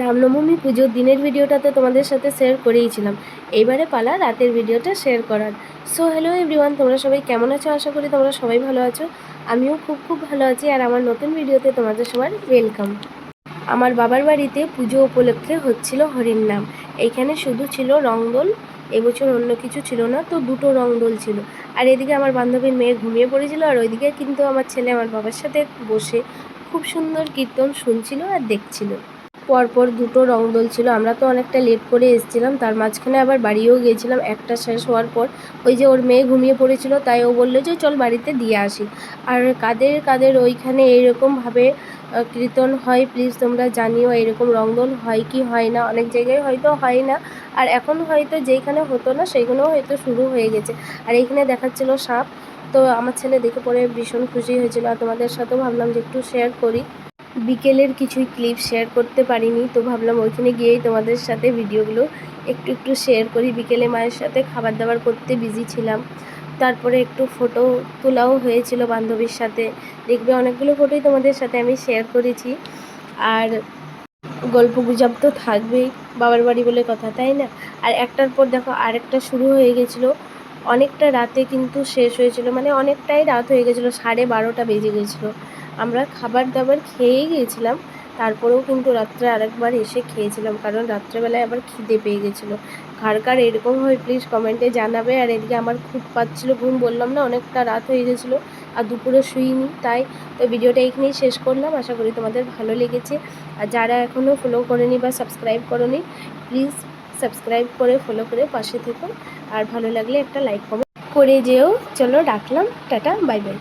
রামনবমী পুজোর দিনের ভিডিওটা তো তোমাদের সাথে শেয়ার করেইছিলাম। এইবারে পালা রাতের ভিডিওটা শেয়ার করার। সো হ্যালো এভরিওয়ান, তোমরা সবাই কেমন আছো? আশা করি তোমরা সবাই ভালো আছো। আমিও খুব খুব ভালো আছি। আর আমার নতুন ভিডিওতে তোমাদের সবার ওয়েলকাম। আমার বাবার বাড়িতে পুজো উপলক্ষে হচ্ছিল হরির নাম। এইখানে শুধু ছিল রংদোল, এবছর অন্য কিছু ছিল না, তো দুটো রংদোল ছিল। আর এদিকে আমার বান্ধবীর মেয়ে ঘুমিয়ে পড়েছিল, আর ওইদিকে কিন্তু আমার ছেলে আমার বাবার সাথে বসে খুব সুন্দর কীর্তন শুনছিল আর দেখছিল। পরপর দুটো রংদোল ছিল। আমরা তো অনেকটা লেট করে এসেছিলাম, তার মাঝখানে আবার বাড়িও গিয়েছিলাম। একটা শেষ হওয়ার পর ওই যে ওর মেয়ে ঘুমিয়ে পড়েছিল, তাই ও বললো যে চল বাড়িতে দিয়ে আসি। আর কাদের কাদের ওইখানে এইরকমভাবে কীর্তন হয় প্লিজ তোমরা জানিও। এরকম রংদোল হয় কি হয় না, অনেক জায়গায় হয়তো হয় না, আর এখন হয়তো যেইখানে হতো না সেইখানেও হয়তো শুরু হয়ে গেছে। আর এইখানে দেখাচ্ছিল সাপ, তো আমার ছেলে দেখে পড়ে ভীষণ খুশি হয়েছিল। আর তোমাদের সাথেও ভাবলাম যে একটু শেয়ার করি। বিকেলের কিছুই ক্লিপ শেয়ার করতে পারিনি, তো ভাবলাম ওইখানে গিয়েই তোমাদের সাথে ভিডিওগুলো একটু একটু শেয়ার করি। বিকেলে মায়ের সাথে খাবার দাবার করতে বিজি ছিলাম, তারপরে একটু ফটো তোলাও হয়েছিল বান্ধবীর সাথে। দেখবে অনেকগুলো ফটোই তোমাদের সাথে আমি শেয়ার করেছি। আর গল্প গুজব তো থাকবেই, বাবার বাড়ি বলে কথা, তাই না? আর একটার পর দেখো আরেকটা শুরু হয়ে গেছিলো। অনেকটা রাতে কিন্তু শেষ হয়েছিল, মানে অনেকটাই রাত হয়ে গেছিলো, 12:30 বেজে গেছিলো। আমরা খাবার দাবার খেয়েই গিয়েছিলাম, তারপরেও কিন্তু রাত্রে আরেকবার এসে খেয়েছিলাম, কারণ রাত্রেবেলায় আবার খিদে পেয়ে গেছিলো। কার কার এরকম হয় প্লিজ কমেন্টে জানাবে। আর এদিকে আমার খুব পাচ্ছিলো ঘুম, বললাম না অনেকটা রাত হয়ে গেছিলো, আর দুপুরে শুইনি তাই। তো ভিডিওটা এখানেই শেষ করলাম, আশা করি তোমাদের ভালো লেগেছে। আর যারা এখনও ফলো করেনি বা সাবস্ক্রাইব করোনি, প্লিজ সাবস্ক্রাইব করে ফলো করে পাশে থেকো। আর ভালো লাগলে একটা লাইক কমেন্ট করে যেও। চলো রাখলাম, টাটা, বাই বাই।